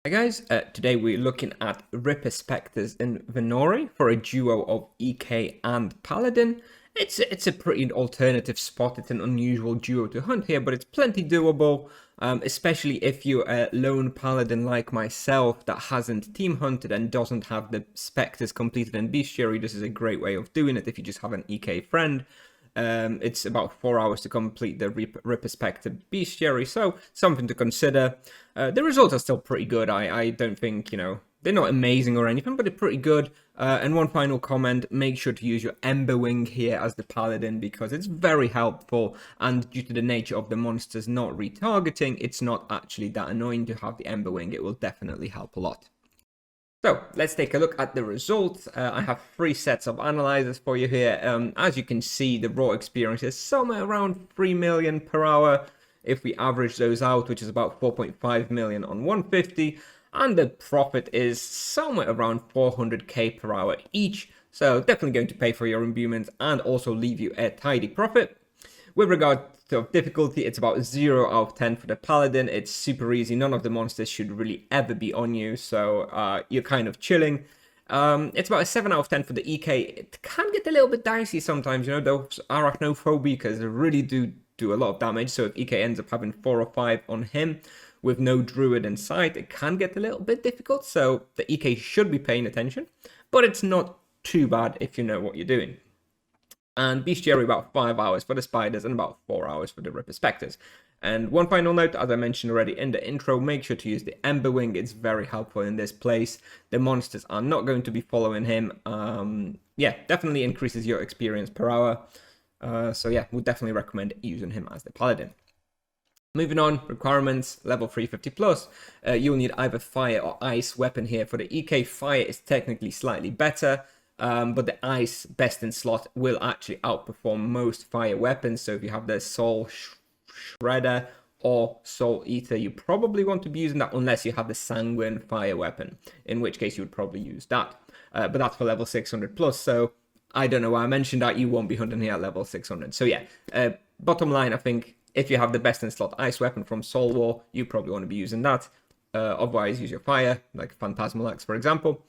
Hey guys, today we're looking at Ripper Spectres in Venori for a duo of EK and Paladin. It's a pretty alternative spot. It's an unusual duo to hunt here, but it's plenty doable, especially if you're a lone Paladin like myself that hasn't team hunted and doesn't have the Spectres completed in Bestiary. This is a great way of doing it if you just have an EK friend. It's about 4 hours to complete the Ripper Spectre Bestiary, so something to consider. The results are still pretty good. I don't think, they're not amazing or anything, but they're pretty good. And one final comment, make sure to use your Ember Wing here as the Paladin because it's very helpful, and due to the nature of the monsters not retargeting, it's not actually that annoying to have the Ember Wing. It will definitely help a lot. So let's take a look at the results. I have 3 sets of analyzers for you here. As you can see, the raw experience is somewhere around 3 million per hour. If we average those out, which is about 4.5 million on 150, and the profit is somewhere around 400k per hour each. So definitely going to pay for your imbuements and also leave you a tidy profit. With regard to difficulty, it's about 0 out of 10 for the Paladin. It's super easy. None of the monsters should really ever be on you, so you're kind of chilling. It's about a 7 out of 10 for the EK. It can get a little bit dicey sometimes, those arachnophobicas really do a lot of damage. So if EK ends up having 4 or 5 on him with no druid in sight, it can get a little bit difficult. So the EK should be paying attention, but it's not too bad if you know what you're doing. And Bestiary about 5 hours for the spiders and about 4 hours for the Ripper Spectres. And one final note, as I mentioned already in the intro, make sure to use the Ember Wing. It's very helpful in this place. The monsters are not going to be following him. Yeah, definitely increases your experience per hour. So yeah, would definitely recommend using him as the Paladin. Moving on, requirements, level 350 plus. You'll need either fire or ice weapon here. For the EK, fire is technically slightly better. But the ice best in slot will actually outperform most fire weapons. So if you have the Soul Shredder or Soul Eater, you probably want to be using that unless you have the Sanguine fire weapon, in which case you would probably use that. But that's for level 600 plus. So I don't know why I mentioned that. You won't be hunting here at level 600. So yeah, bottom line, I think if you have the best in slot ice weapon from Soul War, you probably want to be using that. Otherwise, use your fire, like Phantasmal Axe, for example.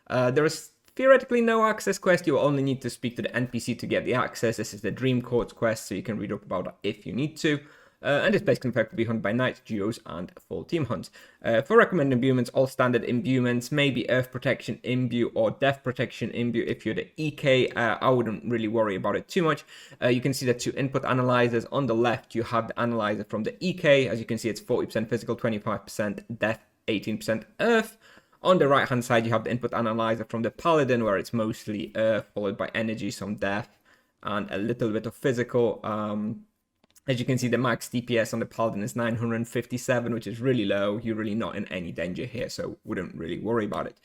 There is theoretically no access quest. You will only need to speak to the NPC to get the access. This is the Dream Courts quest, so you can read up about it if you need to. And this place can in fact be hunted by night, duos, and full team hunts. For recommended imbuements, all standard imbuements, maybe Earth Protection Imbue or Death Protection Imbue if you're the EK. I wouldn't really worry about it too much. You can see the 2 input analyzers. On the left, you have the analyzer from the EK. As you can see, it's 40% physical, 25% death, 18% Earth. On the right hand side, you have the input analyzer from the Paladin, where it's mostly Earth, followed by energy, some death, and a little bit of physical. As you can see, the max DPS on the Paladin is 957, which is really low. You're really not in any danger here, so wouldn't really worry about it.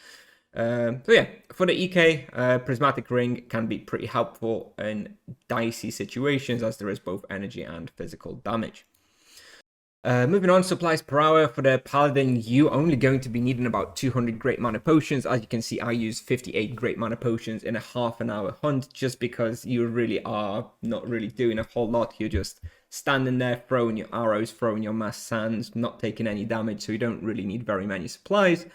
So yeah, for the EK, Prismatic Ring can be pretty helpful in dicey situations, as there is both energy and physical damage. Moving on, supplies per hour. For the Paladin, you're only going to be needing about 200 Great Mana Potions. As you can see, I use 58 Great Mana Potions in a half-an-hour hunt, just because you really are not really doing a whole lot. You're just standing there, throwing your arrows, throwing your mass sands, not taking any damage, so you don't really need very many supplies.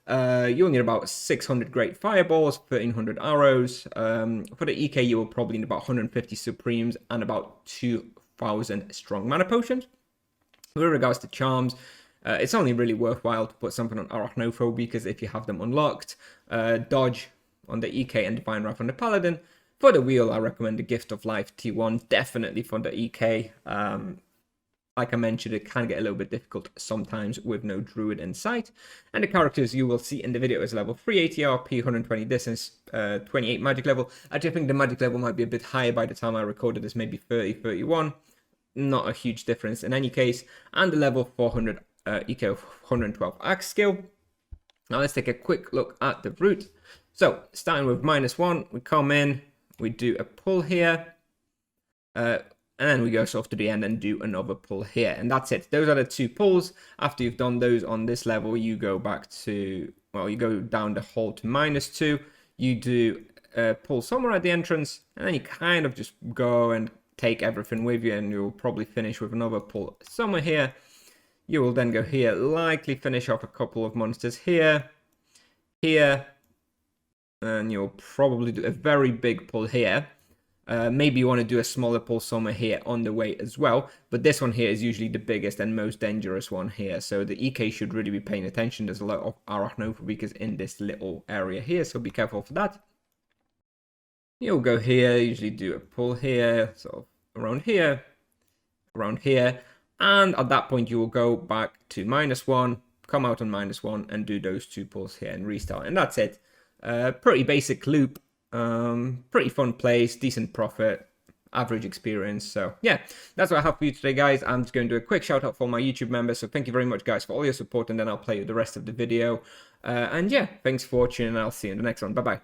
You'll need about 600 Great Fireballs, 1300 arrows. For the EK, you will probably need about 150 Supremes and about 2000 Strong Mana Potions. With regards to charms, it's only really worthwhile to put something on Arachnophobia, because if you have them unlocked, Dodge on the EK and Divine Wrath on the Paladin. For the wheel, I recommend the Gift of Life T1, definitely for the EK. Like I mentioned, it can get a little bit difficult sometimes with no druid in sight. And the characters you will see in the video is level 380 RP, 120 distance, 28 magic level. Actually, I think the magic level might be a bit higher by the time I recorded this, maybe 30, 31. Not a huge difference in any case. And the level 400 EK of 112 axe skill. Now let's take a quick look at the route. So starting with -1, we come in, we do a pull here, and then we go sort of to the end and do another pull here, and that's it. Those are the 2 pulls. After you've done those on this level, you go back to, well, you go down the hall to -2. You do a pull somewhere at the entrance, and then you kind of just go and take everything with you, and you'll probably finish with another pull somewhere here. You will then go here, likely finish off a couple of monsters here, here, and you'll probably do a very big pull here. Maybe you want to do a smaller pull somewhere here on the way as well, but this one here is usually the biggest and most dangerous one here, so the EK should really be paying attention. There's a lot of arachnophobicas in this little area here, so be careful for that. You'll go here, usually do a pull here, sort of around here, and at that point you will go back to -1, come out on -1, and do those 2 pulls here and restart, and that's it. Pretty basic loop, pretty fun place, decent profit, average experience. So yeah, that's what I have for you today, guys. I'm just going to do a quick shout out for my YouTube members, so thank you very much, guys, for all your support, and then I'll play you the rest of the video. And yeah, thanks for watching, and I'll see you in the next one. Bye bye.